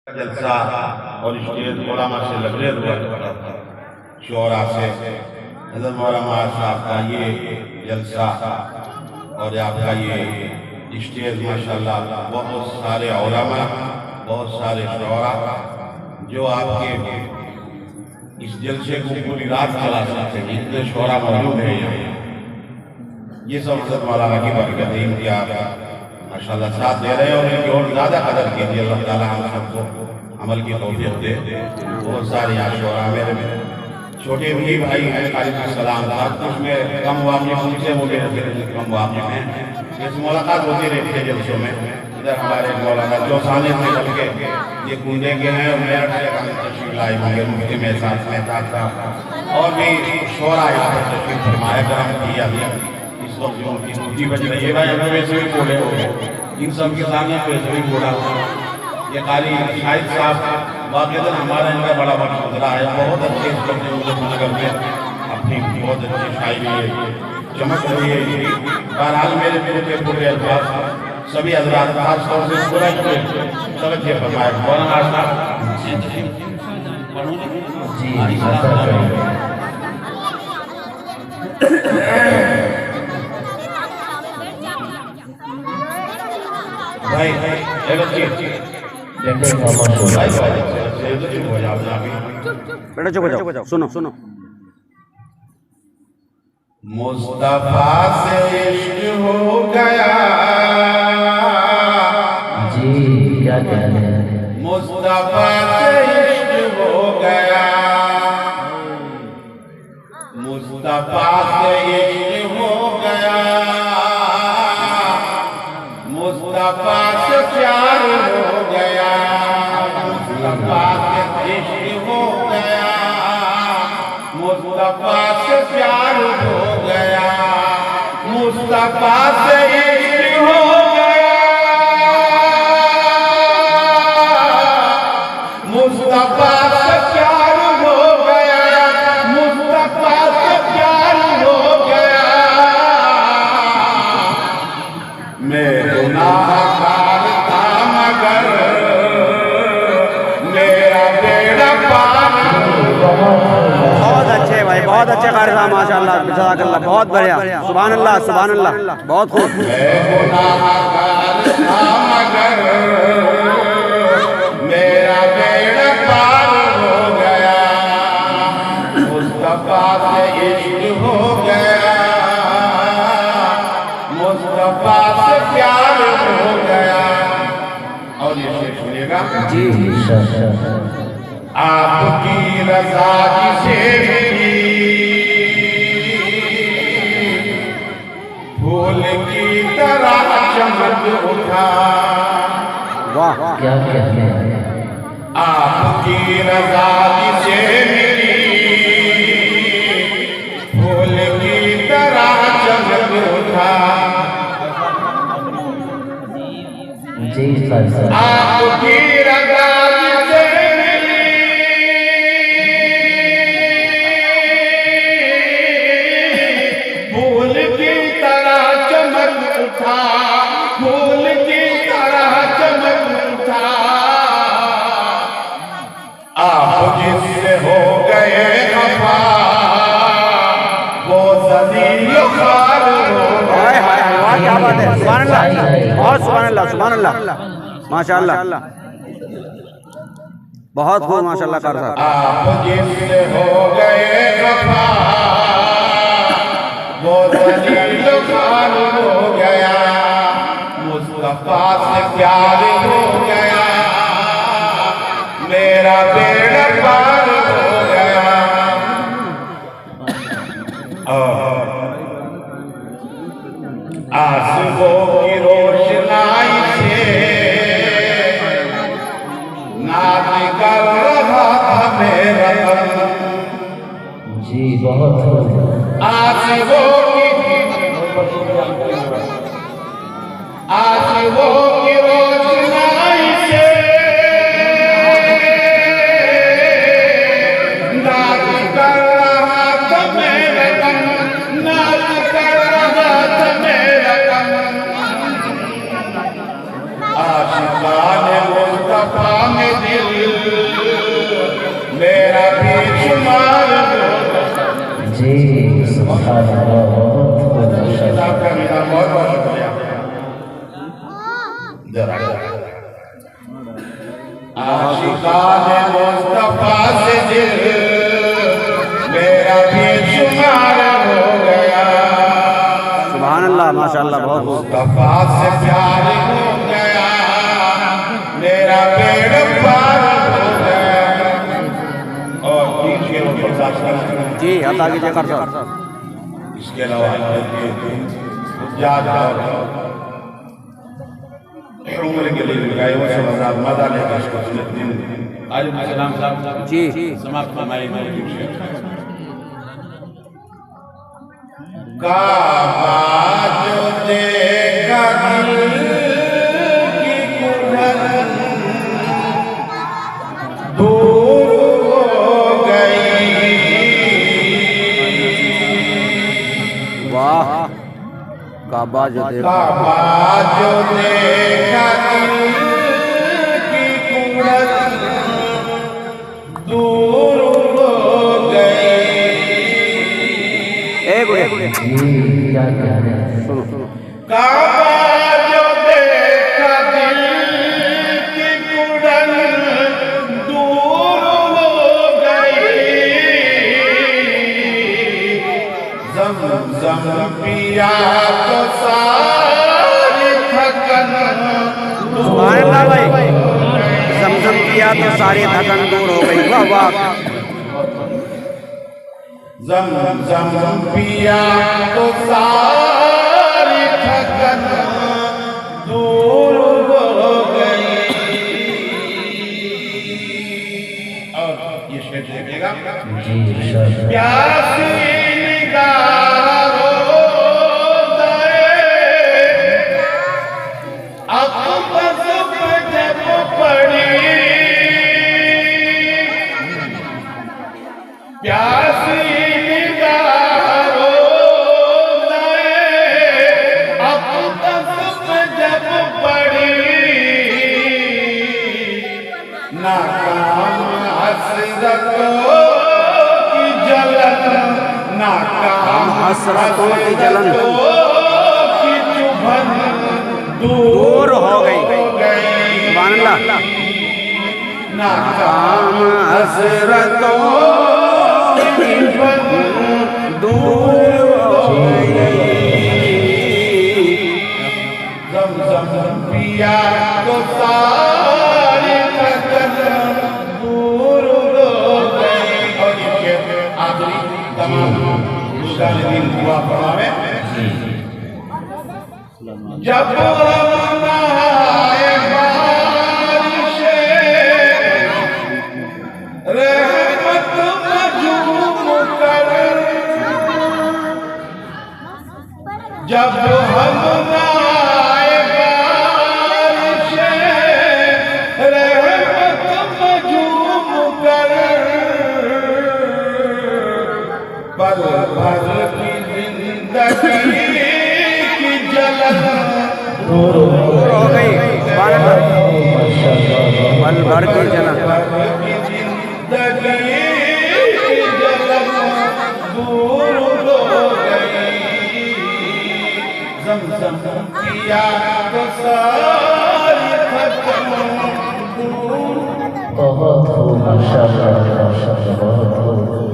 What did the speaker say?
जलसा और स्टेज उलमा से लबरेज हुआ शोरा से हज़रत मौलाना साहब का ये जलसा और आपका ये स्टेज माशाल्लाह बहुत सारे उलमा बहुत सारे शोरा जो आपके इस जलसे को पूरी रात चला सकते हैं, इतने शोरा मौजूद है यहाँ। ये सब हज़रत मौलाना की बरकत है, इनकी आप माशाल्लाह साथ दे रहे हैं और इनकी और ज़्यादा कदर कीजिए। अल्लाह ताला हम सबको अमल की तौफीक दे। बहुत सारे आशोरा मेरे में छोटे भी भाई हैं सलाम साहब, कुछ में कम वाक़िफ़ उनसे वो मेरे कम वाक़िफ़ हैं। इस मुलाकात होती रहती है जलसों में। इधर हमारे मौलाना चौसाने से बल्कि ये कूदे के हैं और मेरठ से हम तशरीफ़ लाए होंगे मुफ्ती में साथ में साहब और भी शोरा यहाँ पर तशरीफ़ फरमाया करम किया गया। इस वक्त जो उनकी मुफ्ती बच रही है भाई हमें वैसे भी बोले हो गए, इन सब के सामने वैसे भी बोला। ये कारी शाहिद साहब वाक़ईतन हमारा इनका बड़ा बड़ा गुजरा है, बहुत अच्छे नगर में अपनी बहुत अच्छी शायरी चमक रही है इनकी। बहरहाल मेरे मेरे पूरे अल्फाज सभी हज़रात खास तौर से पूरा तवज्जो फरमाए। मौलाना साहब भाई बेटा चुप हो जाओ, सुनो सुनो। मुस्तफा से इश्क हो गया जी, क्या कहने हैं। मुस्तफा से इश्क हो गया, मुस्तफा से इश्क हो गया, मुस्तफा से प्यार हो गया, मुस्तफा से इश्क हो गया, मुस्तफा से प्यार हो गया, मुस्तफा से इश्क हो गया, मुस्तफा से प्यार हो गया, मुस्तफा से प्यार हो गया। मैं गुनाहगार था मगर मेरा बेड़ा पार। बहुत अच्छे भाई, बहुत अच्छे कारी साहब माशाल्लाह, जज़ाकल्लाह, बहुत बढ़िया, सुभान अल्लाह सुभान अल्लाह, बहुत खूब। मैं गुनाहगार था मगर मेरा बेड़ा पार हो गया, मुस्तफा से इश्क हो गया, मुस्तफा से प्यार हो गया। और ये शेर सुनिएगा जी आपकी रज़ा जिसे मिली फूल की तरह चमक उठा। वाह, क्या कहने हैं। आपकी रज़ा जिसे मिली फूल की तरह चमक उठा। जी सर, आपकी रज़ा जिसे फूल की तरह चमक उठा, फूल की तरह चमक उठा। आप जिससे हो गए खफा वो ज़लील ख़ार हो हाय हाय हाय, वाह क्या बात है, सुभान अल्लाह, बहुत सुभान अल्लाह सुभान अल्लाह, माशाल्लाह, बहुत खूब माशाल्लाह कारी साहब। आप जिससे हो गए खफा वो ज़लील ख़ार हो गया, मुस्तफा से प्यार हो गया, मेरा बेड़ा पार हो गया। आंसुओं की रोशनाई से नाच कर रहा था मेरा तन। जी बहुत आंसुओं की रोशनाई से नाच कर रहा था मेरा तन, नाच कर रहा था मेरा तन। आशिकाने मुस्तफा में दिल सुभान अल्लाह, बहुत माशाअल्लाह। आपका मेरा बहुत बहुत शुक्रिया। जरा आशिकाने मुस्तफा से दिल मेरा बेशुमार हो गया। सुभान अल्लाह माशाअल्लाह बहुत मुस्तफा से प्यार हो गया, मेरा पेड़ पार हो गया। और पीछे जी अल्लाह की जय कर सर। इसके अलावा याद उम्र के लिए लगाए वो सब आजाद मजा लेकर इसको दिन आज सलाम साहब जी समाप्त फरमाए काबा जो देखा दिल की कुल्हड़ दूर हो गई। वाह काबा जो देखा काबा जो देखा दिल की कुल्हड़ दूर हो गई। एक जी क्या कहने हैं। सुनो सुनो काबा जो देखा दिल की कुल्हड़ दूर हो गई। ज़म पिया तो सारी थकन सुभान अल्लाह भाई, ज़म किया तो सारी थकन दूर हो गई। वाह वाह ज़म पिया तो सारी थकन दूर हो गई। और ये शेर देखिएगा। जी इरशाद। प्यासी निगाह रोज़े अक़्बस पे जब पड़ी। प्यासी निगाह रोज़े अक़्बस पे जब पड़ी। नाकाम हसरतों की जलन, नाकाम हसरतों की जलन की चुभन दूर हो गई। सुभान अल्लाह नाकाम हसरतों की चुभन दूर हो गई। ज़म पिया तो सारी थकन दूर हो गई। और ये आखिरी तमाम मुजाहिदीन दुआ फरमावे। जब हम नहाए बारिशे रहमत मजूम कर। जब हम नहाए बारिशे रहमत मजूम कर। पल भर की जिंदगी की जलन दूर हो गई। सुभान अल्लाह पल भर की जलन जिंदगी की जलन दूर हो गई। ज़म पिया तो सारी थकन दूर। बहुत खूब माशाअल्लाह, माशाअल्लाह, बहुत खूब।